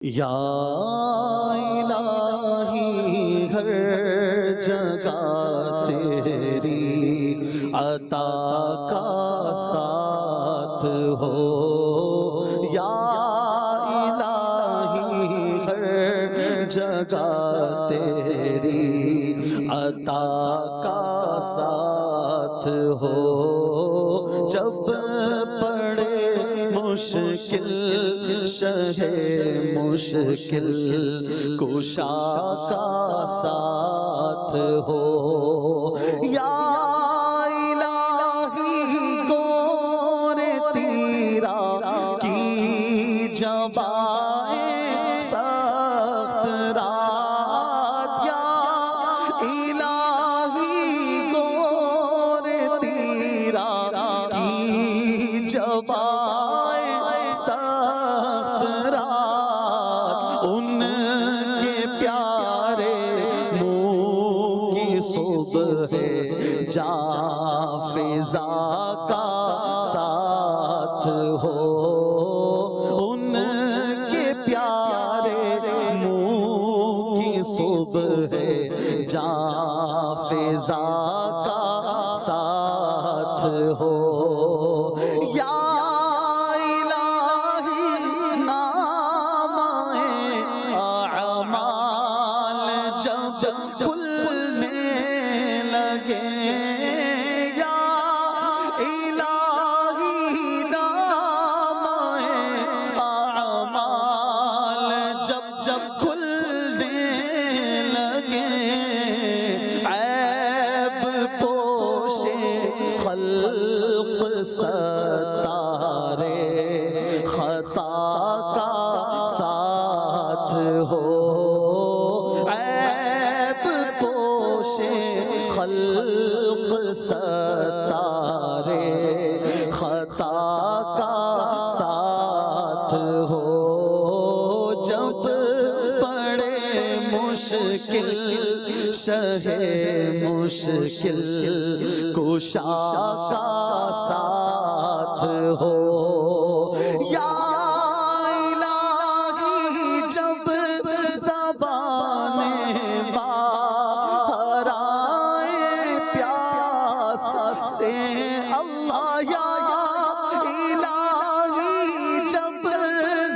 یا الہی ہر جگہ تیری عطا کا ساتھ ہو، یا الہی ہر جگہ تیری عطا کا ساتھ ہو، جب پڑے مشکل شہ مشکل کشا کا ساتھ ہو، یا الہی گور تیرا کی جبائیں سخت رات، یا الہی گور تیرا کی جبائیں سخت رات، ان کے پیارے منہ کی صبح جاں فضا کا ساتھ ہو، ان کے پیارے منہ کی صبح جاں فضا کا ساتھ ہو، یا کھلنے لگے، یا الہی نام اعمال جب کھلنے لگے، عیب پوش خلق ستارے خطا کا ساتھ ہو، خلق ستارے خطا کا ساتھ ہو، جب پڑے مشکل شہ مشکل کشا کا ساتھ ہو، یا الہی جب زبانیں سے اللہ، یا الہی جب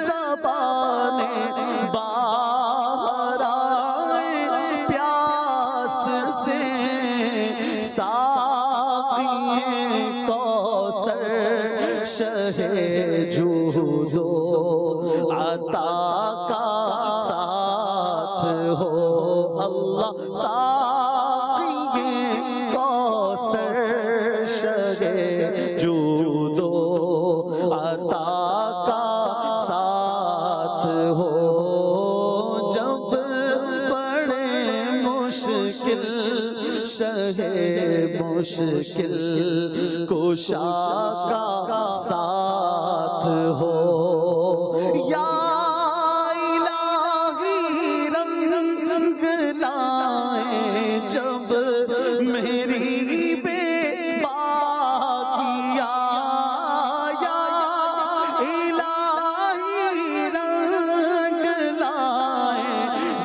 زبانیں باہر آئیں پیاس سے، ساقی کوثر شہ جود و عطا کا ساتھ ہو، اللہ ساقی کوثر شہ جود و عطا کا ساتھ ہو، جب پڑے مشکل شہ مشکل کشا کا ساتھ ہو، یا الہی رنگ لائے جب میری بے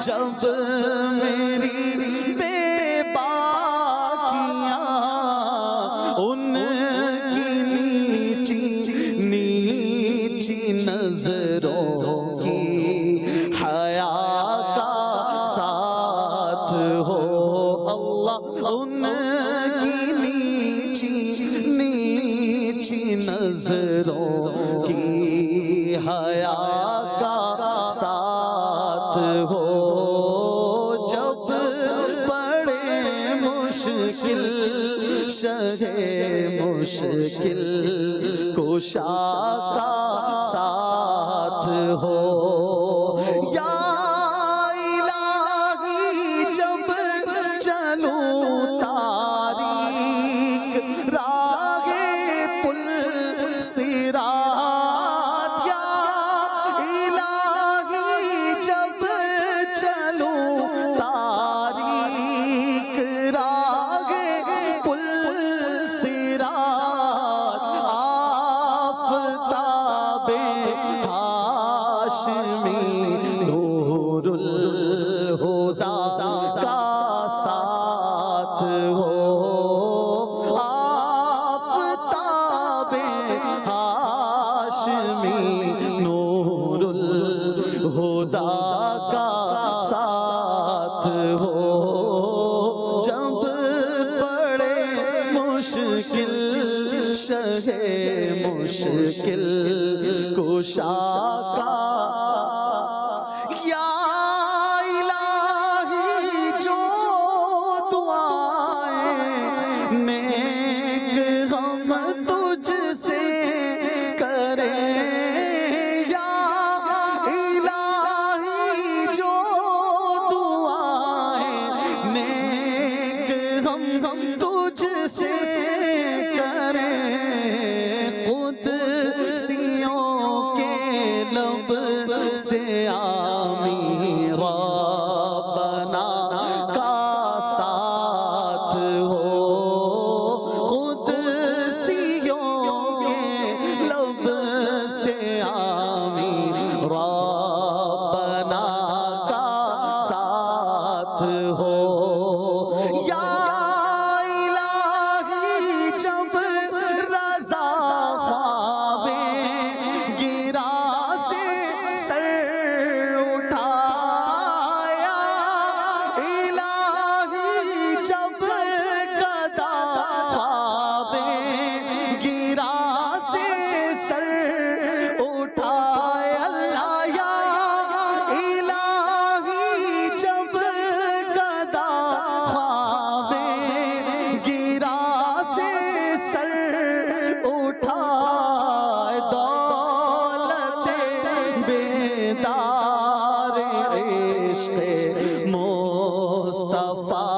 جب میری بے باکیاں ان کی نیچی نیچی نظروں کی حیا کا ساتھ ہو، اللہ ان کی نیچی نیچی نظروں کی حیا کا ساتھ ہو، جب پڑے مشکل شہ مشکل کشا کا ساتھ ہو، یا الہی جب چلوں تاریک راہ پل صراط، یا الہی جب چلوں تاریک راہ پل صراط، آفتاب ہاشمی خدا کا ساتھ ہو جب پڑے مشکل شہ مشکل کشا کا یا الہی جو دعائیں نیک ہم تجھ سے کریں یا الہی جو دعائیں نیک ہم تجھ سے کریں قدسیوں کے لب سے آمین ربنا کا ساتھ ہو قدسیوں کے لب سے آمین ربنا کا ساتھ ہو یا الہی جب رضا خوابیں گرا سے سر اٹھایا الہی جب قضا خوابیں گرا سے سر اٹھایا اللہ یا الہی جب قضا خوابیں گرا سے سر اٹھائے دولت بیدار عشق مصطفیٰ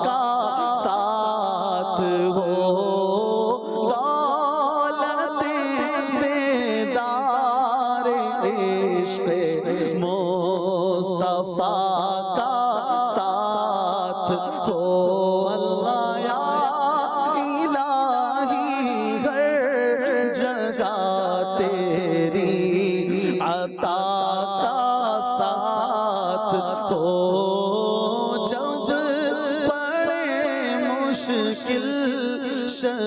کا ساتھ ہو دولت بیدار عشق مصطفیٰ کا ساتھ ہو اللہ یا الہی ہر جگہ تیری عطا کا ساتھ ہو جب پڑے مشکل شہ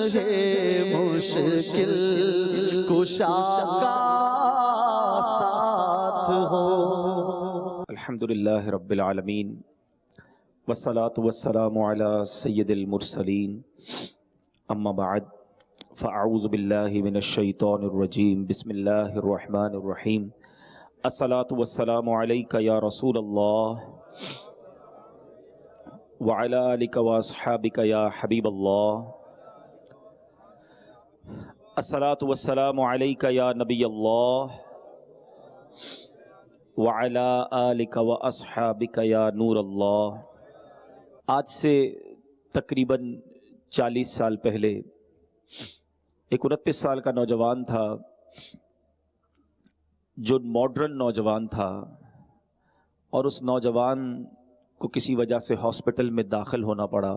مشکل کشا کا ساتھ ہو. الحمدللہ رب العالمین والصلاة والسلام علی سید المرسلین اما بعد فاعوذ باللہ من الشیطان الرجیم بسم اللہ الرحمن الرحیم الصلاة والسلام علیک یا رسول اللہ وعلی آلک واصحابک یا حبیب اللہ الصلاة والسلام علیک یا نبی اللہ وعلی آلک واصحابک یا نور اللہ. آج سے تقریباً 40 سال پہلے ایک 29 سال کا نوجوان تھا جو ماڈرن نوجوان تھا اور اس نوجوان کو کسی وجہ سے ہاسپٹل میں داخل ہونا پڑا.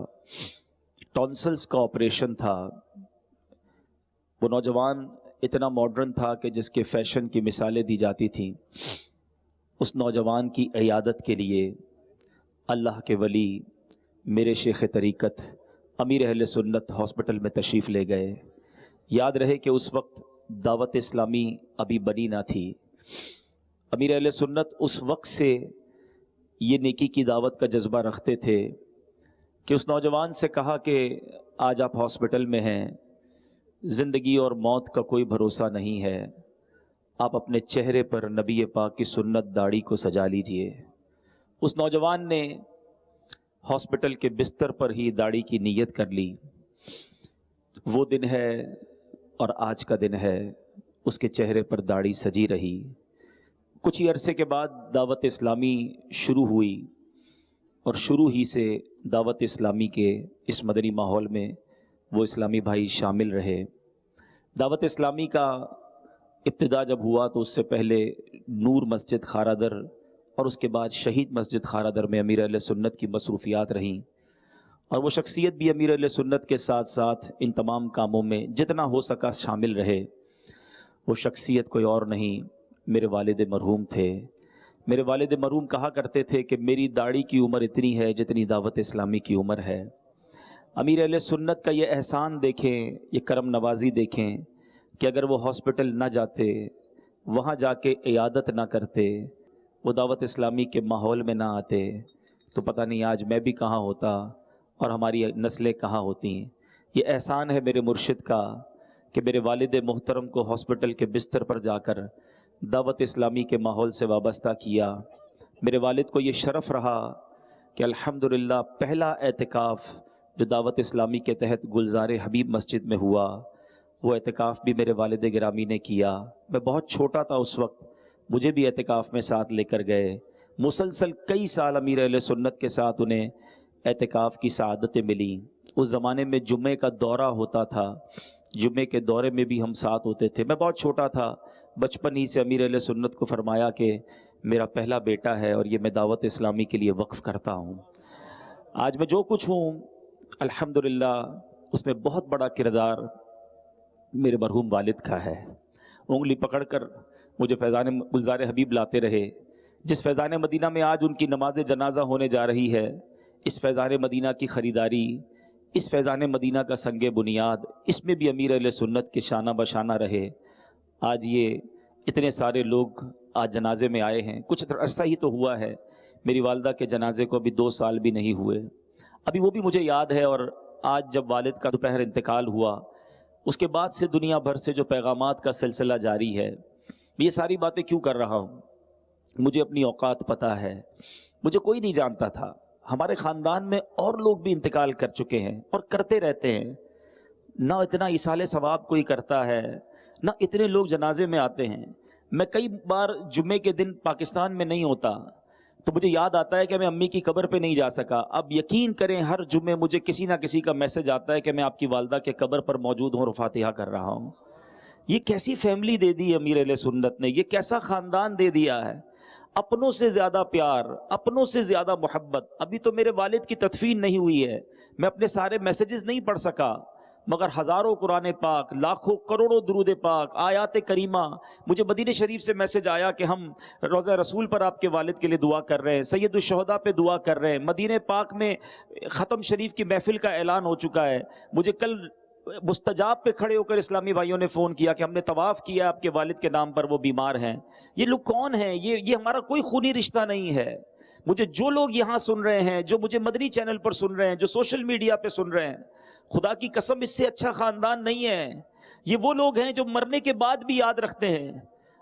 ٹونسلز کا آپریشن تھا. وہ نوجوان اتنا ماڈرن تھا کہ جس کے فیشن کی مثالیں دی جاتی تھیں. اس نوجوان کی عیادت کے لیے اللہ کے ولی میرے شیخ طریقت امیر اہل سنت ہاسپٹل میں تشریف لے گئے. یاد رہے کہ اس وقت دعوت اسلامی ابھی بنی نہ تھی. امیر اہل سنت اس وقت سے یہ نیکی کی دعوت کا جذبہ رکھتے تھے کہ اس نوجوان سے کہا کہ آج آپ ہاسپٹل میں ہیں، زندگی اور موت کا کوئی بھروسہ نہیں ہے، آپ اپنے چہرے پر نبی پاک کی سنت داڑھی کو سجا لیجئے. اس نوجوان نے ہاسپٹل کے بستر پر ہی داڑھی کی نیت کر لی. وہ دن ہے اور آج کا دن ہے، اس کے چہرے پر داڑھی سجی رہی. کچھ ہی عرصے کے بعد دعوت اسلامی شروع ہوئی اور شروع ہی سے دعوت اسلامی کے اس مدنی ماحول میں وہ اسلامی بھائی شامل رہے. دعوت اسلامی کا ابتدا جب ہوا تو اس سے پہلے نور مسجد خارا در اور اس کے بعد شہید مسجد خارا در میں امیر اہل سنت کی مصروفیات رہیں، اور وہ شخصیت بھی امیر اہل سنت کے ساتھ ساتھ ان تمام کاموں میں جتنا ہو سکا شامل رہے. وہ شخصیت کوئی اور نہیں، میرے والد مرحوم تھے. میرے والد مرحوم کہا کرتے تھے کہ میری داڑھی کی عمر اتنی ہے جتنی دعوت اسلامی کی عمر ہے. امیر اہل سنت کا یہ احسان دیکھیں، یہ کرم نوازی دیکھیں کہ اگر وہ ہاسپٹل نہ جاتے، وہاں جا کے عیادت نہ کرتے وہ دعوت اسلامی کے ماحول میں نہ آتے تو پتہ نہیں آج میں بھی کہاں ہوتا اور ہماری نسلیں کہاں ہوتی ہیں۔ یہ احسان ہے میرے مرشد کا کہ میرے والد محترم کو ہاسپٹل کے بستر پر جا کر دعوت اسلامی کے ماحول سے وابستہ کیا۔ میرے والد کو یہ شرف رہا کہ الحمدللہ پہلا اعتکاف جو دعوت اسلامی کے تحت گلزار حبیب مسجد میں ہوا، وہ اعتکاف بھی میرے والد گرامی نے کیا۔ میں بہت چھوٹا تھا اس وقت، مجھے بھی اعتکاف میں ساتھ لے کر گئے۔ مسلسل کئی سال امیر اہل سنت کے ساتھ انہیں اعتکاف کی سعادتیں ملیں۔ اس زمانے میں جمعے کا دورہ ہوتا تھا، جمعے کے دورے میں بھی ہم ساتھ ہوتے تھے۔ میں بہت چھوٹا تھا، بچپن ہی سے امیر اہل سنت کو فرمایا کہ میرا پہلا بیٹا ہے اور یہ میں دعوت اسلامی کے لیے وقف کرتا ہوں۔ آج میں جو کچھ ہوں الحمدللہ اس میں بہت بڑا کردار میرے مرحوم والد کا ہے۔ انگلی پکڑ کر مجھے فیضان گلزار حبیب لاتے رہے۔ جس فیضان مدینہ میں آج ان کی نماز جنازہ ہونے جا رہی ہے، اس فیضان مدینہ کی خریداری، اس فیضان مدینہ کا سنگ بنیاد، اس میں بھی امیر اہل سنت کے شانہ بشانہ رہے۔ آج یہ اتنے سارے لوگ آج جنازے میں آئے ہیں۔ کچھ عرصہ ہی تو ہوا ہے، میری والدہ کے جنازے کو ابھی 2 سال بھی نہیں ہوئے۔ ابھی وہ بھی مجھے یاد ہے، اور آج جب والد کا دوپہر انتقال ہوا، اس کے بعد سے دنیا بھر سے جو پیغامات کا سلسلہ جاری ہے۔ یہ ساری باتیں کیوں کر رہا ہوں؟ مجھے اپنی اوقات پتہ ہے، مجھے کوئی نہیں جانتا تھا۔ ہمارے خاندان میں اور لوگ بھی انتقال کر چکے ہیں اور کرتے رہتے ہیں۔ نہ اتنا ایصال ثواب کوئی کرتا ہے، نہ اتنے لوگ جنازے میں آتے ہیں۔ میں کئی بار جمعے کے دن پاکستان میں نہیں ہوتا تو مجھے یاد آتا ہے کہ میں امی کی قبر پہ نہیں جا سکا۔ اب یقین کریں ہر جمعے مجھے کسی نہ کسی کا میسج آتا ہے کہ میں آپ کی والدہ کے قبر پر موجود ہوں اور فاتحہ کر رہا ہوں۔ یہ کیسی فیملی دے دی امیر اہل سنت نے، یہ کیسا خاندان دے دیا ہے۔ اپنوں سے زیادہ پیار، اپنوں سے زیادہ محبت۔ ابھی تو میرے والد کی تدفین نہیں ہوئی ہے، میں اپنے سارے میسیجز نہیں پڑھ سکا، مگر ہزاروں قرآن پاک، لاکھوں کروڑوں درود پاک، آیات کریمہ۔ مجھے مدینہ شریف سے میسج آیا کہ ہم روضہ رسول پر آپ کے والد کے لیے دعا کر رہے ہیں، سید الشہداء پہ دعا کر رہے ہیں، مدینہ پاک میں ختم شریف کی محفل کا اعلان ہو چکا ہے۔ مجھے کل مستجاب پہ کھڑے ہو کر اسلامی بھائیوں نے فون کیا کہ ہم نے طواف کیا آپ کے والد کے نام پر، وہ بیمار ہیں۔ یہ لوگ کون ہیں؟ یہ ہمارا کوئی خونی رشتہ نہیں ہے۔ مجھے جو لوگ یہاں سن رہے ہیں، جو مجھے مدنی چینل پر سن رہے ہیں، جو سوشل میڈیا پہ سن رہے ہیں، خدا کی قسم اس سے اچھا خاندان نہیں ہے۔ یہ وہ لوگ ہیں جو مرنے کے بعد بھی یاد رکھتے ہیں۔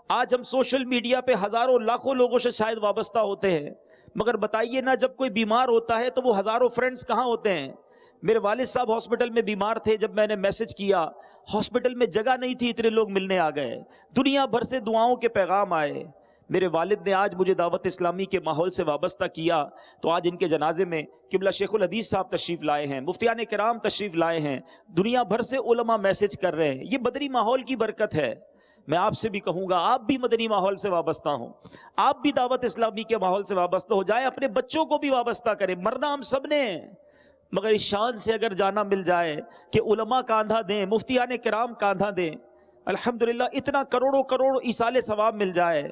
آج ہم سوشل میڈیا پہ ہزاروں لاکھوں لوگوں سے شاید وابستہ ہوتے ہیں، مگر بتائیے نا جب کوئی بیمار ہوتا ہے تو وہ ہزاروں فرینڈز کہاں ہوتے ہیں؟ میرے والد صاحب ہاسپٹل میں بیمار تھے، جب میں نے میسج کیا ہاسپٹل میں جگہ نہیں تھی، اتنے لوگ ملنے آ گئے، دنیا بھر سے دعاؤں کے پیغام آئے۔ میرے والد نے آج مجھے دعوت اسلامی کے ماحول سے وابستہ کیا تو آج ان کے جنازے میں قبلہ شیخ الحدیث صاحب تشریف لائے ہیں، مفتیان کرام تشریف لائے ہیں، دنیا بھر سے علماء میسج کر رہے ہیں۔ یہ مدنی ماحول کی برکت ہے۔ میں آپ سے بھی کہوں گا آپ بھی مدنی ماحول سے وابستہ ہوں، آپ بھی دعوت اسلامی کے ماحول سے وابستہ ہو جائیں، اپنے بچوں کو بھی وابستہ کریں۔ مرنا ہم سب نے، مگر اس شان سے اگر جانا مل جائے کہ علماء کاندھا دیں، مفتیان کرام کاندھا دیں، الحمدللہ اتنا کروڑوں کروڑ ایصال ثواب مل جائے،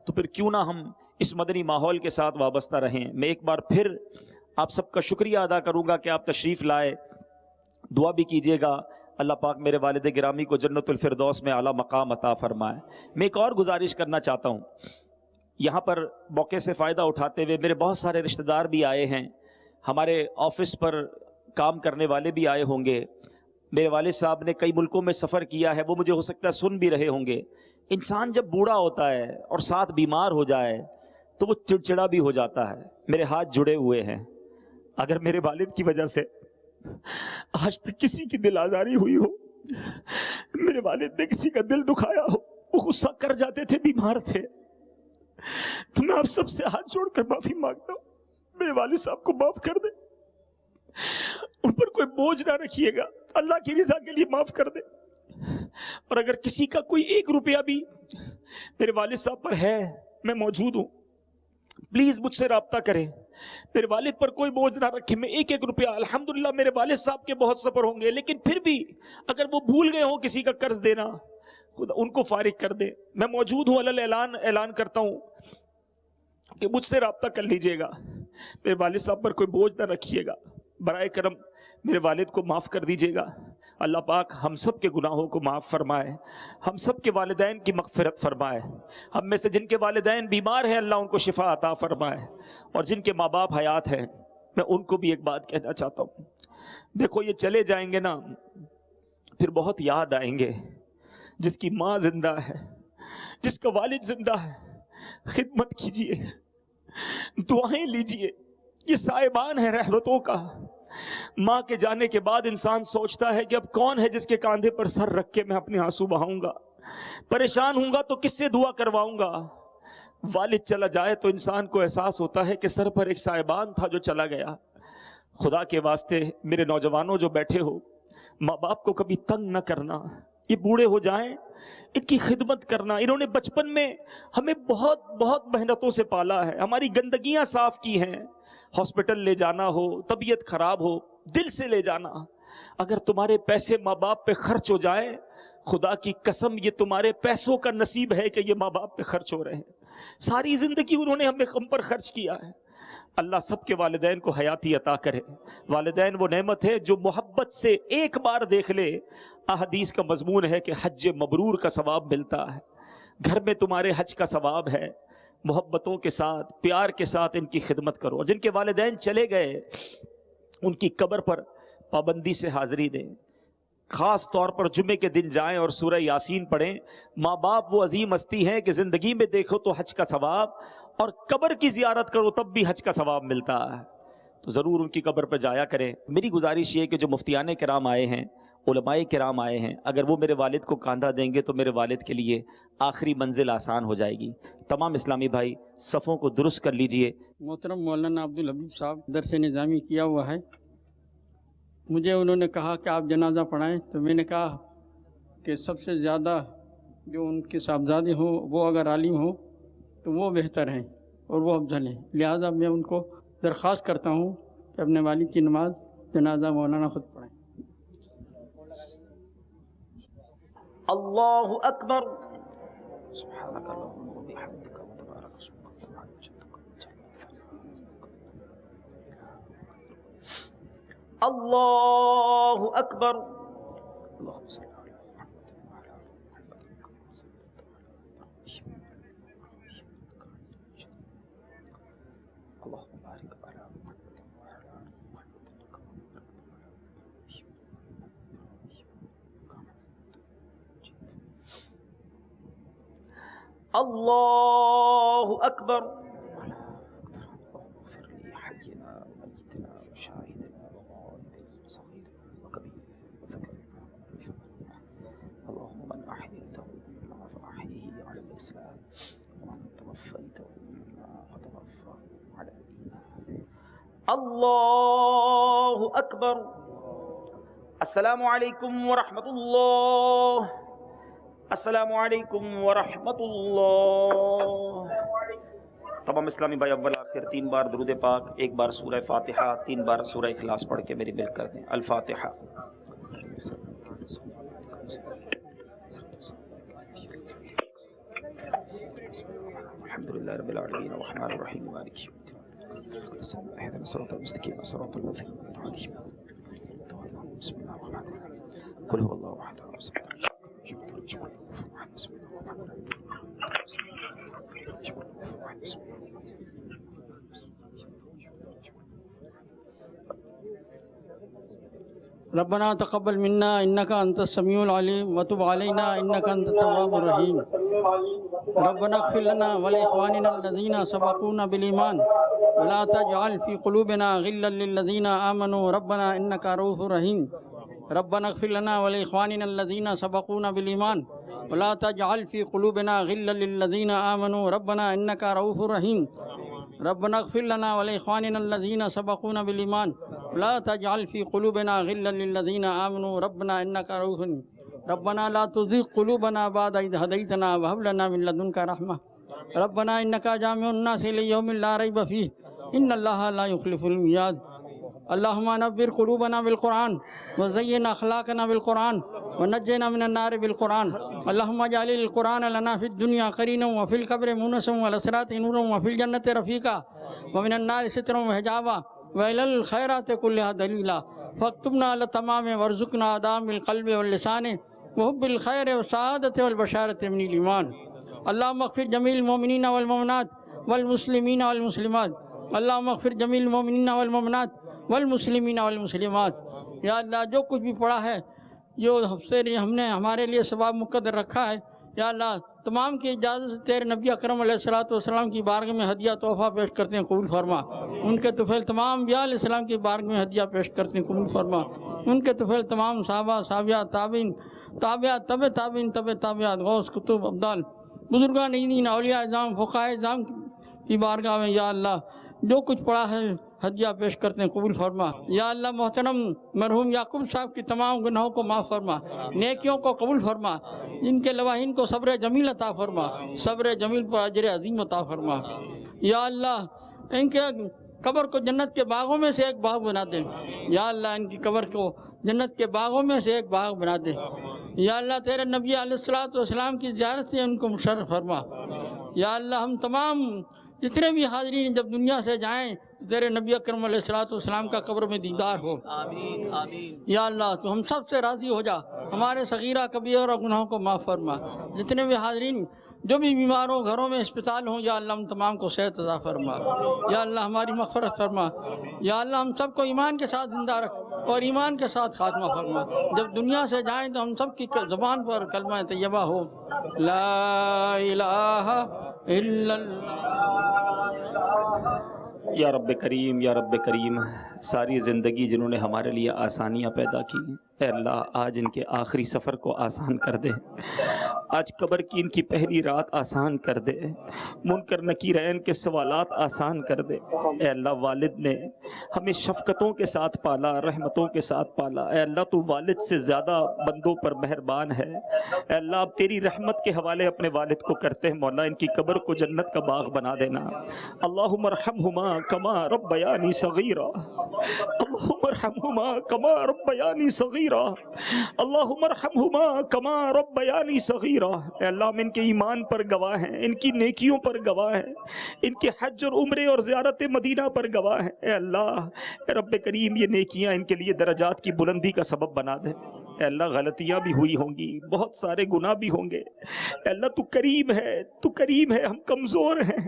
تو پھر کیوں نہ ہم اس مدنی ماحول کے ساتھ وابستہ رہیں۔ میں ایک بار پھر آپ سب کا شکریہ ادا کروں گا کہ آپ تشریف لائے، دعا بھی کیجیے گا اللہ پاک میرے والد گرامی کو جنت الفردوس میں اعلیٰ مقام عطا فرمائے۔ میں ایک اور گزارش کرنا چاہتا ہوں، یہاں پر موقع سے فائدہ اٹھاتے ہوئے میرے بہت سارے رشتہ دار بھی آئے ہیں، ہمارے آفس پر کام کرنے والے بھی آئے ہوں گے، میرے والد صاحب نے کئی ملکوں میں سفر کیا ہے، وہ مجھے ہو سکتا ہے سن بھی رہے ہوں گے۔ انسان جب بوڑھا ہوتا ہے اور ساتھ بیمار ہو جائے تو وہ چڑچڑا بھی ہو جاتا ہے۔ میرے ہاتھ جڑے ہوئے ہیں، اگر میرے والد کی وجہ سے آج تک کسی کی دل آزاری ہوئی ہو، میرے والد نے کسی کا دل دکھایا ہو، وہ غصہ کر جاتے تھے، بیمار تھے، تو میں آپ سب سے ہاتھ جوڑ کر معافی مانگتا ہوں، میرے والد صاحب کو معاف کر دیں، ان پر کوئی بوجھ نہ رکھیے گا، اللہ کی رضا کے لیے معاف کر دیں۔ اور اگر کسی کا کوئی 1 روپیہ بھی میرے والد صاحب پر ہے، میں موجود ہوں، پلیز مجھ سے رابطہ کریں، میرے والد پر کوئی بوجھ نہ رکھیں۔ میں 1 روپیہ، الحمدللہ میرے والد صاحب کے بہت سفر ہوں گے، لیکن پھر بھی اگر وہ بھول گئے ہوں کسی کا قرض دینا، خدا ان کو فارغ کر دے۔ میں موجود ہوں، اعلان کرتا ہوں کہ مجھ سے رابطہ کر لیجئے گا، میرے والد صاحب پر کوئی بوجھ نہ رکھیے گا، برائے کرم میرے والد کو معاف کر دیجئے گا۔ اللہ پاک ہم سب کے گناہوں کو معاف فرمائے، ہم سب کے والدین کی مغفرت فرمائے، ہم میں سے جن کے والدین بیمار ہیں اللہ ان کو شفا عطا فرمائے، اور جن کے ماں باپ حیات ہیں میں ان کو بھی ایک بات کہنا چاہتا ہوں، دیکھو یہ چلے جائیں گے نا پھر بہت یاد آئیں گے، جس کی ماں زندہ ہے، جس کا والد زندہ ہے، خدمت کیجئے، دعائیں لیجئے، یہ سائبان ہے رحمتوں کا۔ ماں کے جانے کے بعد انسان سوچتا ہے کہ اب کون ہے جس کے کاندھے پر سر رکھ کے میں اپنے آنسو بہاؤں گا، پریشان ہوں گا تو کس سے دعا کرواؤں گا۔ والد چلا جائے تو انسان کو احساس ہوتا ہے کہ سر پر ایک سائبان تھا جو چلا گیا۔ خدا کے واسطے میرے نوجوانوں جو بیٹھے ہو، ماں باپ کو کبھی تنگ نہ کرنا، یہ بوڑھے ہو جائیں ان کی خدمت کرنا، انہوں نے بچپن میں ہمیں بہت بہت محنتوں سے پالا ہے، ہماری گندگیاں صاف کی ہیں، ہاسپٹل لے جانا ہو، طبیعت خراب ہو دل سے لے جانا، اگر تمہارے پیسے ماں باپ پہ خرچ ہو جائیں خدا کی قسم یہ تمہارے پیسوں کا نصیب ہے کہ یہ ماں باپ پہ خرچ ہو رہے ہیں، ساری زندگی انہوں نے ہم پر خرچ کیا ہے۔ اللہ سب کے والدین کو حیاتی عطا کرے۔ والدین وہ نعمت ہے جو محبت سے ایک بار دیکھ لے، احادیث کا مضمون ہے کہ حج مبرور کا ثواب ملتا ہے، گھر میں تمہارے حج کا ثواب ہے، محبتوں کے ساتھ پیار کے ساتھ ان کی خدمت کرو، اور جن کے والدین چلے گئے ان کی قبر پر پابندی سے حاضری دیں، خاص طور پر جمعے کے دن جائیں اور سورہ یاسین پڑھیں۔ ماں باپ وہ عظیم ہستی ہیں کہ زندگی میں دیکھو تو حج کا ثواب، اور قبر کی زیارت کرو تب بھی حج کا ثواب ملتا ہے، تو ضرور ان کی قبر پہ جایا کریں۔ میری گزارش یہ ہے کہ جو مفتیان کرام آئے ہیں، علماء کرام آئے ہیں، اگر وہ میرے والد کو کاندھا دیں گے تو میرے والد کے لیے آخری منزل آسان ہو جائے گی۔ تمام اسلامی بھائی صفوں کو درست کر لیجئے۔ محترم مولانا عبدالحبیب صاحب درس نظامی کیا ہوا ہے، مجھے انہوں نے کہا کہ آپ جنازہ پڑھائیں، تو میں نے کہا کہ سب سے زیادہ جو ان کے صاحبزادے ہوں وہ اگر عالم ہوں تو وہ بہتر ہیں اور وہ افضل ہیں، لہذا میں ان کو درخواست کرتا ہوں کہ اپنے والد کی نماز جنازہ مولانا خود پڑھیں۔ اللہ اکبر، سبحانک اللہم و بحمدک وتبارک اسمک وتعالی جدک اللہ اکبر، اللہم صل علی محمد وعلی آل محمد کما صلیت علی ابراہیم، اللہم بارک علی محمد وعلی آل محمد کما بارکت علی اللہ اکبر، اللہ اکبر۔ السلام علیکم ورحمۃ اللہ، السلام علیکم ورحمۃ اللہ۔ تمام اسلامی بھائی اول آخر 3 بار درود پاک، 1 بار سورہ فاتحہ، 3 بار سورہ اخلاص پڑھ کے میری مل کر دیں۔ الفاتحہ۔ الحمدللہ رب العالمین الرحمن الرحیم مالک یوم الدین اهدنا الصراط المستقیم صراط الذین انعمت علیہم بسم اللہ الرحمن الرحیم قل هو اللہ احد اللہ الصمد بسم اللہ الرحمن الرحیم ربنا تقبل منا انك انت السميع العليم وتب علينا انك انت التواب الرحيم ربنا اغفر لنا ولاخواننا الذين سبقونا بالايمان ولا تجعل في قلوبنا غلا للذين امنوا ربنا انك رؤوف رحيم ربنا اغفر لنا ولاخواننا الذين سبقونا بالايمان ولا تجعل في قلوبنا غلا للذين امنوا ربنا انك رؤوف رحيم ربنا اغفر لنا ولاخواننا الذين سبقونا بالايمان لا تجعل في قلوبنا غلا للذين آمنوا ربنا إنك رؤوف رحيم ربنا لا تزغ قلوبنا بعد إذ هديتنا وهب لنا من لدنك رحمة ربنا إنك جامع الناس ليوم لا ريب فيه إن الله لا يخلف الميعاد اللهم نبر قلوبنا بالقرآن وزين أخلاقنا بالقرآن ونجنا من النار بالقرآن اللهم اجعل القرآن لنا في الدنيا قرينا وفي القبر مونسا والصراط نورا وفي الجنة رفيقا ومن النار سترا وحجابا وإلى الخيرات كلها دليلا فاکتبنا علی تمام ورزقنا آدام القلب واللسان وحب الخیر والسعادت والبشارت من الایمان. اللہم اغفر جمیع المؤمنین والمؤمنات والمسلمین والمسلمات. اللہم اغفر جمیع المؤمنین والمؤمنات والمسلمین والمسلمات. یا اللہ جو کچھ بھی پڑھا ہے جو ہم نے ہمارے لیے ثواب مقدر رکھا ہے، یا اللہ تمام کی اجازت سے تیرے نبی اکرم علیہ السلام کی بارگاہ میں ہدیہ تحفہ پیش کرتے ہیں، قبول فرما. ان کے طفیل تمام انبیاء علیہ السلام کی بارگاہ میں ہدیہ پیش کرتے ہیں، قبول فرما. ان کے طفیل تمام صحابہ، صحابیات، تابعین، تابعات، تبع تابعین، تبع تابعات، غوث، کتب، ابدال، بزرگان دین، اولیاء اعظام، فقہاء اعظام کی بارگاہ میں یا اللہ جو کچھ پڑھا ہے ہدیہ پیش کرتے ہیں، قبول فرما. یا اللہ محترم مرحوم یعقوب صاحب کی تمام گناہوں کو معاف فرما، نیکیوں کو قبول فرما. جن کے لواحین کو صبر جمیل عطا فرما، صبر جمیل پر اجر عظیم عطا فرما. یا اللہ ان کے قبر کو جنت کے باغوں میں سے ایک باغ بنا دے. یا اللہ ان کی قبر کو جنت کے باغوں میں سے ایک باغ بنا دے. یا اللہ تیرے نبی علیہ السلام کی زیارت سے ان کو مشرف فرما. یا اللہ ہم تمام جتنے بھی حاضرین جب دنیا سے جائیں تو تیرے نبی اکرم علیہ السلام کا قبر میں دیدار ہو. آمین آمین. یا اللہ تو ہم سب سے راضی ہو جا، ہمارے صغیرہ کبیرہ اور گناہوں کو معاف فرما. جتنے بھی حاضرین جو بھی بیمار ہوں، گھروں میں اسپتال ہوں، یا اللہ ہم تمام کو صحت عطا فرما. یا اللہ ہماری مغفرت فرما. یا اللہ ہم سب کو ایمان کے ساتھ زندہ رکھ اور ایمان کے ساتھ خاتمہ فرما. جب دنیا سے جائیں تو ہم سب کی زبان پر کلمہ طیبہ ہو، لا الہ الا اللہ. یا رب کریم، یا رب کریم، ساری زندگی جنہوں نے ہمارے لیے آسانیاں پیدا کی، اے اللہ آج ان کے آخری سفر کو آسان کر دے. آج قبر کی ان کی پہلی رات آسان کر دے. منکر نکیرین کے سوالات آسان کر دے. اے اللہ والد نے ہمیں شفقتوں کے ساتھ پالا، رحمتوں کے ساتھ پالا. اے اللہ تو والد سے زیادہ بندوں پر مہربان ہے. اے اللہ اب تیری رحمت کے حوالے اپنے والد کو کرتے ہیں. مولا ان کی قبر کو جنت کا باغ بنا دینا. اللہم ارحمہما کما ربیانی صغیرا، اللہم ارحمہما کما ربیانی صغیرا، اللہم ارحمہما کما ربیانی صغیرا. اے اللہ ہم ان کے ایمان پر گواہ ہیں، ان کی نیکیوں پر گواہ ہیں، ان کے حج اور عمرے اور زیارت مدینہ پر گواہ ہیں. اے اللہ اے رب کریم یہ نیکیاں ان کے لیے درجات کی بلندی کا سبب بنا دے. اے اللہ غلطیاں بھی ہوئی ہوں گی، بہت سارے گناہ بھی ہوں گے. اے اللہ تو کریم ہے، تو کریم ہے، ہم کمزور ہیں.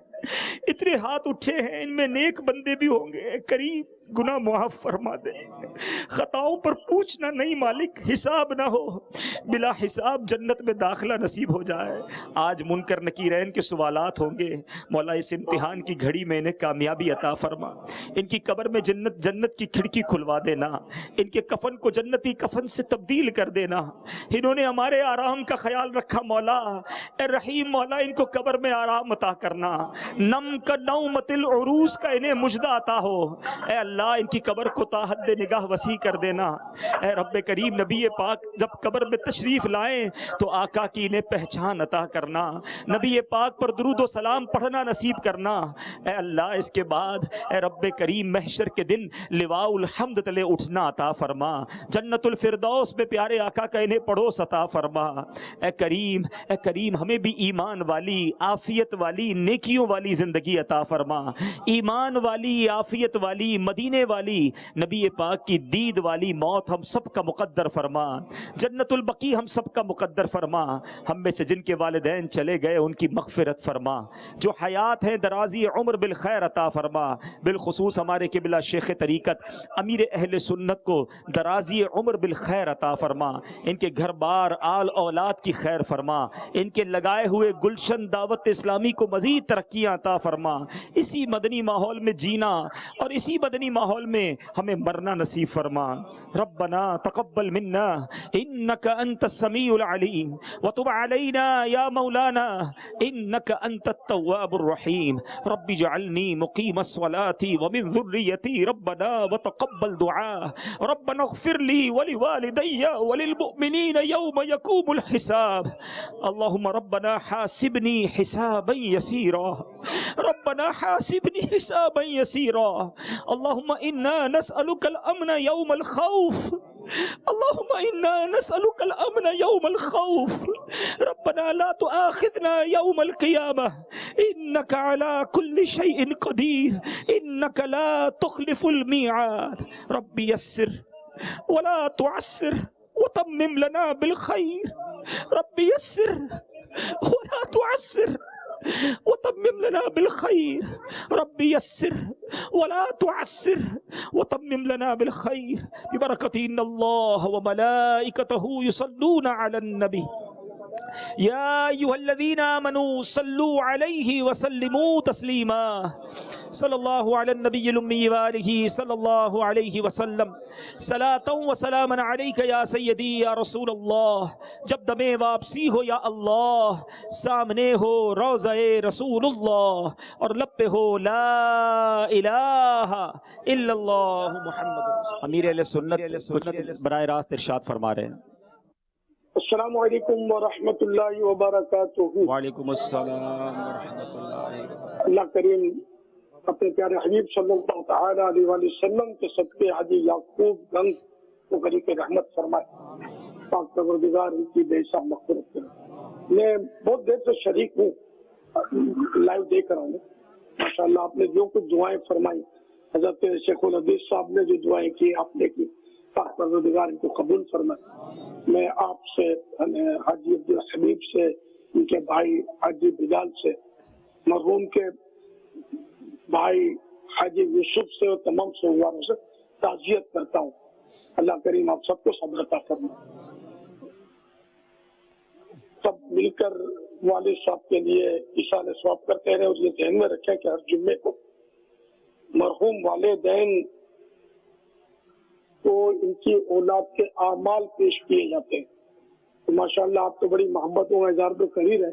اتنے ہاتھ اٹھے ہیں، ان میں نیک بندے بھی ہوں گے. کریم گناہ معاف فرما دے. خطاؤں پر پوچھنا نہیں مالک، حساب نہ ہو، بلا حساب جنت میں داخلہ نصیب ہو جائے. آج منکر نکیرین کے سوالات ہوں گے. مولا اس امتحان کی گھڑی میں انہیں کامیابی عطا فرما. ان کی قبر میں جنت کی کھڑکی کھلوا دینا. ان کے کفن کو جنتی کفن سے تبدیل کر دینا. انہوں نے ہمارے آرام کا خیال رکھا. مولا اے رحیم مولا ان کو قبر میں آرام عطا کرنا. نم کا نومت العروس کا انہیں مجدہ عطا ہو. اے اللہ ان کی قبر کو تا حد نگاہ وسیع کر دینا. اے رب کریم نبی پاک جب قبر میں تشریف لائیں تو آقا کی انہیں پہچان عطا کرنا. نبی پاک پر درود و سلام پڑھنا نصیب کرنا. اے اللہ اس کے بعد اے رب کریم محشر کے دن لواء الحمد تلے اٹھنا عطا فرما. جنت الفردوس میں پیارے آقا کا انہیں پڑوس عطا فرما. اے کریم ہمیں بھی ایمان والی، عافیت والی، نیکیوں والی زندگی عطا فرما. ایمان والی، عافیت والی، مدینے والی، نبی پاک کی دید والی موت ہم سب کا مقدر فرما. جنت البقیع ہم سب کا مقدر فرما. ہم میں سے جن کے والدین چلے گئے ان کی مغفرت فرما. جو حیات ہیں درازی عمر بالخیر عطا فرما. بالخصوص ہمارے قبلہ شیخ طریقت امیر اہل سنت کو درازی عمر بالخیر عطا فرما. ان کے گھر بار آل اولاد کی خیر فرما. ان کے لگائے ہوئے گلشن دعوت اسلامی کو مزید ترقیاں عطا فرما. اسی مدنی ماحول میں جینا اور اسی مدنی ماحول میں ہمیں مرنا نصیب فرما. ربنا تقبل منا انك انت السميع العليم وتب علينا يا مولانا انك انت التواب الرحيم. رب اجعلني مقيم الصلاة ومن ذريتي ربنا وتقبل دعاء. ربنا اغفر لي ولوالدي وللمؤمنين يوم يقوم الحساب. اللهم ربنا حاسبني حسابا يسيرا، ربنا حاسبني حسابا يسيرا. اللهم إنا نسألك الأمن يوم الخوف، اللهم إنا نسألك الأمن يوم الخوف. ربنا لا تؤاخذنا يوم القيامة إنك على كل شيء قدير إنك لا تخلف الميعاد. ربي يسر ولا تعسر وتمم لنا بالخير رب يسر ولا تعسر وتمم لنا بالخير رب يسر ولا تعسر وتمم لنا بالخير ببركة إن الله وملائكته يصلون على النبي يا أيها الذين آمنوا صلوا عليه وسلموا تسليما صلی اللہ علی النبی الأمی وآلہ صلی اللہ علیہ وسلم صلاۃ و سلاما علیک یا سیدی یا رسول اللہ. جب دم واپسی ہو یا اللہ، سامنے ہو روضہ رسول اللہ اور لب پہ ہو لا الہ الا اللہ محمد رسول اللہ. امیر اہل سنت براہ راست ارشاد فرما رہے ہیں. السلام علیکم ورحمۃ اللہ وبرکاتہ. وعلیکم السلام ورحمۃ اللہ وبرکاتہ. اللہ کریم اپنے پیارے حبیب صلی اللہ تعالی علیہ وآلہ وسلم کے صدقے حاجی یعقوب گنگ کو غریق رحمت فرمائے. پاک پروردگار ان کی بے حساب مغفرت کرے. میں بہت دیر سے شریک ہوں، لائیو دیکھ رہا ہوں. ماشاءاللہ آپ نے جو کچھ دعائیں فرمائی، حضرت شیخ الحدیث صاحب نے جو دعائیں کی آپ نے کی، پاک پروردگار ان کو قبول فرمائے. میں آپ سے، حاجی عبدالحبیب سے، ان کے بھائی حاجی بلال سے، مرحوم کے بھائی حاجی یوسف سے اور تمام سوگواروں سے تعزیت کرتا ہوں. اللہ کریم آپ سب کو صبر عطا فرمائے. سب مل کر والد صاحب کے لیے ایصال ثواب کرتے رہے اور یہ ذہن میں رکھیں کہ ہر جمعے کو مرحوم والدین کو ان کی اولاد کے اعمال پیش کیے جاتے ہیں. تو ماشاءاللہ آپ تو بڑی محبتوں کا اظہار تو کر ہی رہے،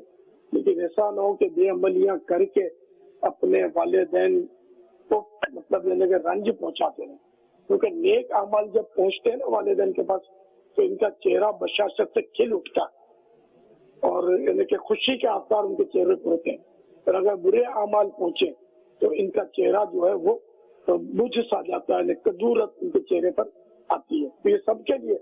لیکن ایسا نہ ہو کہ بے عملیاں کر کے اپنے والدین کو مطلب یعنی کہ رنج پہنچاتے ہیں. کیونکہ نیک اعمال جب پہنچتے ہیں نا والدین کے پاس تو ان کا چہرہ بشاشت سے کھل اٹھتا ہے اور یعنی کہ خوشی کے آثار ان کے چہرے پر ہوتے ہیں. اور اگر برے اعمال پہنچے تو ان کا چہرہ جو ہے وہ بجھ سا جاتا ہے، کدورت ان کے چہرے پر آتی ہے. تو یہ سب کے لیے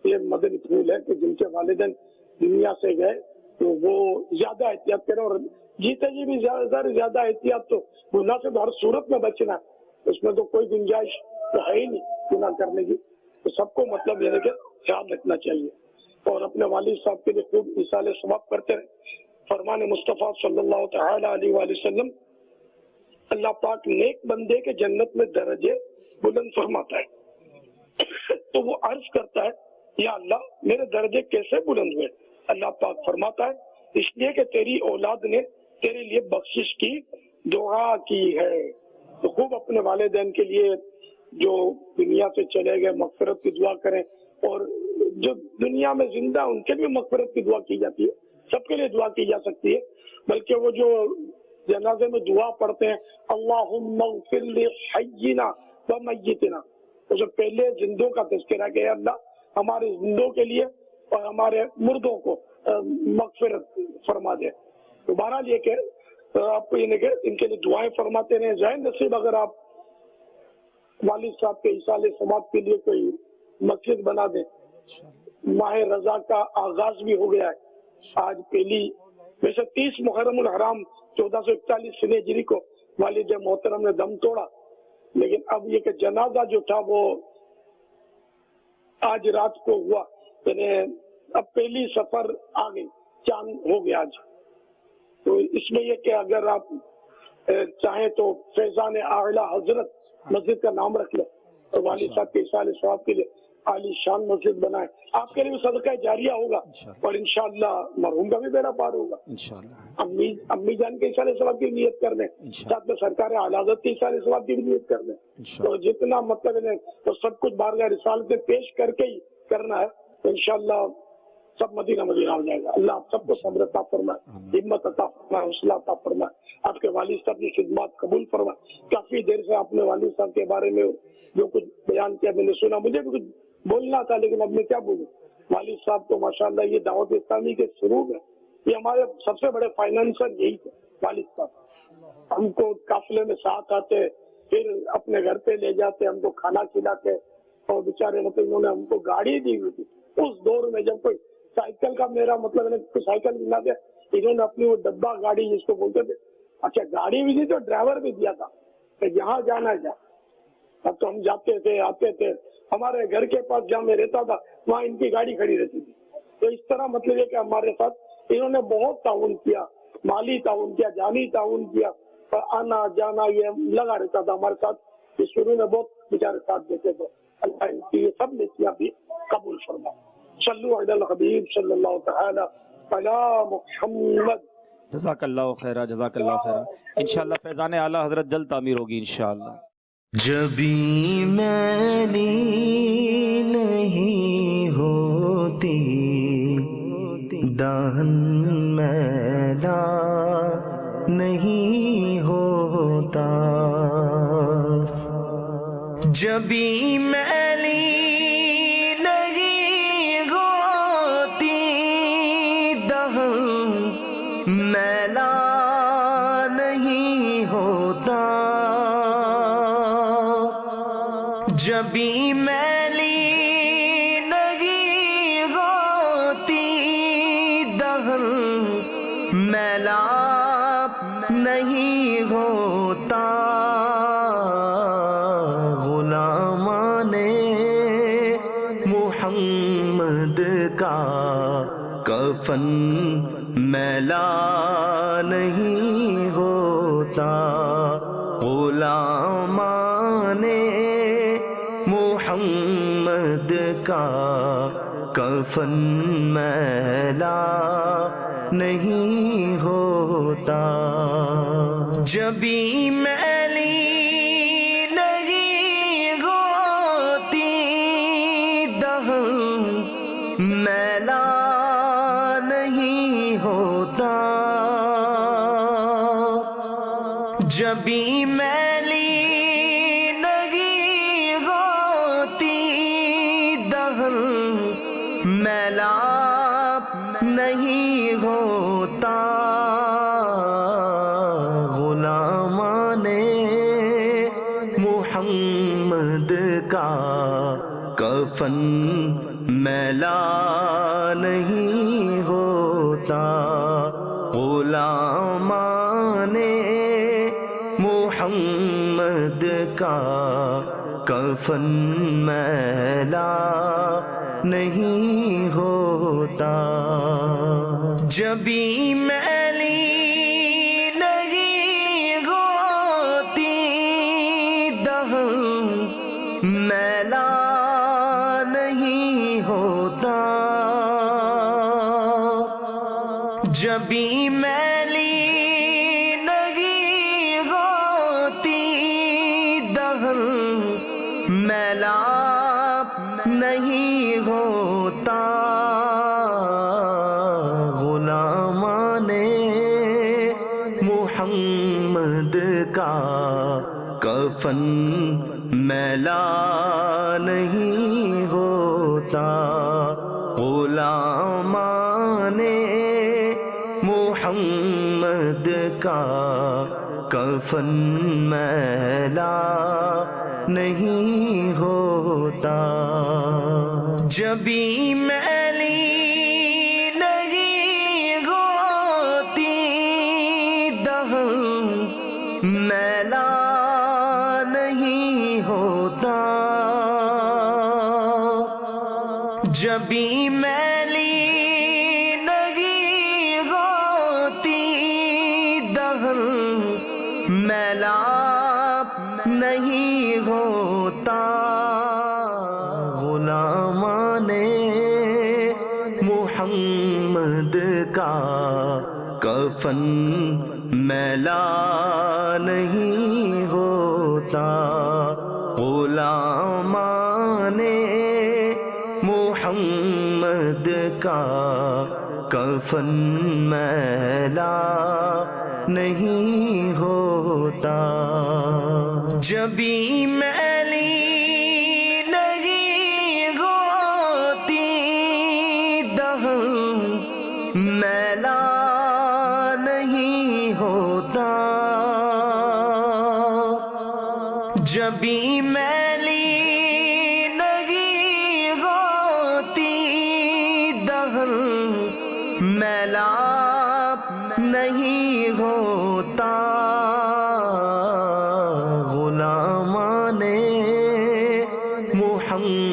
یہ مدنی پھول ہے کہ جن کے والدین دنیا سے گئے تو وہ زیادہ احتیاط کریں، اور جیتے جی بھی زیادہ احتیاط تو گناہ سے تو ہر صورت میں بچنا ہے، اس میں تو کوئی گنجائش تو ہے ہی نہیں گناہ کرنے کی. تو سب کو مطلب یہ کہ خیال رکھنا چاہیے اور اپنے والد صاحب کے لیے خوب ایصال ثواب کرتے رہے. فرمان مصطفیٰ صلی اللہ تعالی علیہ وآلہ وسلم، اللہ پاک نیک بندے کے جنت میں درجے بلند فرماتا ہے. تو وہ عرض کرتا ہے یا اللہ میرے درجے کیسے بلند ہوئے؟ اللہ پاک فرماتا ہے اس لیے کہ تیری اولاد نے تیرے لیے بخشش کی دعا کی ہے. تو خوب اپنے والدین کے لیے جو دنیا سے چلے گئے مغفرت کی دعا کریں، اور جو دنیا میں زندہ ان کے لیے مغفرت کی دعا کی جاتی ہے، سب کے لیے دعا کی جا سکتی ہے. بلکہ وہ جو جنازے میں دعا پڑھتے ہیں اللہم اغفر لحینا و میتنا، تو جو پہلے زندوں کا تذکرہ کہ اللہ ہمارے زندوں کے لیے اور ہمارے مردوں کو مغفرت فرما دے. تو بہرحال یہ کہ آپ کو یہ کہ ان کے لیے دعائیں فرماتے رہے. ظاہر نصیب اگر آپ والد صاحب کے ایصال ثواب کے لیے کوئی مسجد بنا دیں. ماہ رضا کا آغاز بھی ہو گیا ہے. آج پہلی ویسے 30 محرم الحرام 1441 ہجری کو والد محترم نے دم توڑا، لیکن اب یہ کہ جنازہ جو تھا وہ آج رات کو ہوا، یعنی اب پہلی سفر آ گئی، چاند ہو گیا آج. تو اس میں یہ کہ اگر آپ چاہیں تو فیضان اعلی حضرت مسجد کا نام رکھ لیں اور والد صاحب کے ایصال ثواب کے لیے عالی شان مسجد بنائیں. آپ کے لیے بھی صدقہ جاریہ ہوگا اور انشاءاللہ مرحوم کا بھی بیڑا پار ہوگا. امی جان کے ایصال ثواب کی نیت کر دیں، ساتھ میں سرکار اعلی حضرت کے ایصال ثواب کی بھی نیت کر دیں. تو جتنا مطلب ہے تو سب کچھ بارگاہ رسالت سے پیش کر کے ہی کرنا ہے. تو انشاءاللہ سب مدینہ مدینہ ہو جائے گا. اللہ آپ سب کو صبر عطا فرمائے، ہمت عطا فرمائے، حوصلہ عطا فرمائے. آپ کے والد صاحب کی خدمات قبول فرمائے. کافی دیر سے آپ نے والد صاحب کے بارے میں جو کچھ بیان کیا میں نے سنا، مجھے بھی کچھ بولنا تھا لیکن اب میں کیا بولوں. والد صاحب تو ماشاءاللہ یہ دعوت اسلامی کے شروع میں یہ ہمارے سب سے بڑے فائنانسر یہی تھے. والد صاحب ہم کو قافلے میں ساتھ آتے، پھر اپنے گھر پہ لے جاتے، ہم کو کھانا کھلاتے، اور بیچارے مطلب انہوں نے ہم کو گاڑی دی ہوئی تھی اس دور میں. جب کوئی سائیکل کا میرا مطلب کوئی سائیکل ملا دیا، انہوں نے اپنی وہ ڈبہ گاڑی جس کو بولتے تھے، اچھا گاڑی بھی دی تو ڈرائیور بھی دیا تھا کہ جہاں جانا جا. اب تو ہم جاتے تھے آتے تھے ہمارے گھر کے پاس جہاں میں رہتا تھا وہاں ان کی گاڑی کھڑی رہتی تھی. تو اس طرح مطلب یہ کہ ہمارے ساتھ انہوں نے بہت تعاون کیا, مالی تعاون کیا, جانی تعاون کیا, اور آنا جانا یہ لگا رہتا تھا ہمارے ساتھ. یہ شروع میں بہت بیچارے ساتھ دیتے تھے. اللہ ان کی یہ سب نیکیاں بھی قبول فرمائے. صلو علی الحبیب صلی اللہ تعالی علی محمد. جزاک اللہ خیرہ, جزاک اللہ خیرہ. انشاءاللہ فیضان اعلیٰ حضرت جلد تعمیر ہوگی انشاءاللہ. جبھی میلی نہیں ہوتی دہن میلا نہیں ہوتا, جبھی میلی نہیں ہوتی دہن میلا نہیں ہوتا, جبھی میلی نہیں ہوتی دہن میلا نہیں ہوتا, غلامان محمد کا کفن میلا نہیں ہوتا, غلامان محمد کا کفن میلا نہیں ہوتا, جبھی میلی نہیں ہوتی دہن میلا نہیں ہوتا, جبھی میلی نہیں ہوتی دہن میلا نہیں ہوتا, غلامان محمد کا کفن میلا نہیں ہوتا, غلامان محمد کا کفن میلا نہیں ہوتا, جبھی میلی نہیں ہوتی دہن میلا نہیں ہوتا, جبھی میلی نہیں ہوتی دہن میلا نہیں ہوتا, غلامان محمد کا کفن میلا نہیں ہوتا, غلامان محمد کا کفن میلا نہیں ہوتا, جبھی میلی نہیں ہوتی دہن میلا نہیں ہوتا, جبھی میلی نہیں ہوتی دہن میلا نہیں ہوتا, غلامان محمد کا کفن میلا نہیں ہوتا, غلامان محمد کا کفن میلا نہیں ہوتا, جبھی میلی نہیں ہوتی دہن میلا نہیں ہوتا, جبھی میلی نہیں ہوتی دہن میلا نہیں ہوتا, غلامان محمد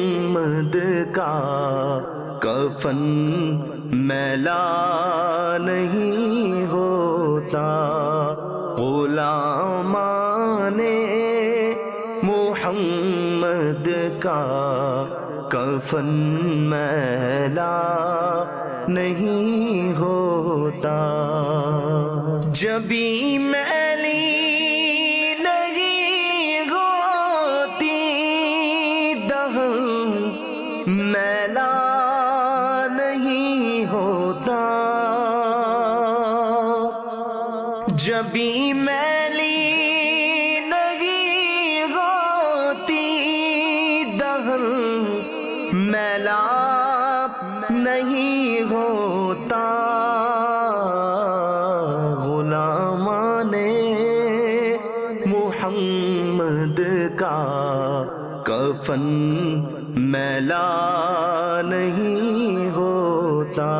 کا کفن میلا نہیں ہوتا، غلامان محمد کا کفن میلا نہیں ہوتا، جبھی میلی نہیں ہوتی دہن میلا نہیں ہوتا، جبھی میلی نہیں ہوتی دہن میلا نہیں ہوتا، غلامان محمد کا کفن میلا نہیں ہوتا۔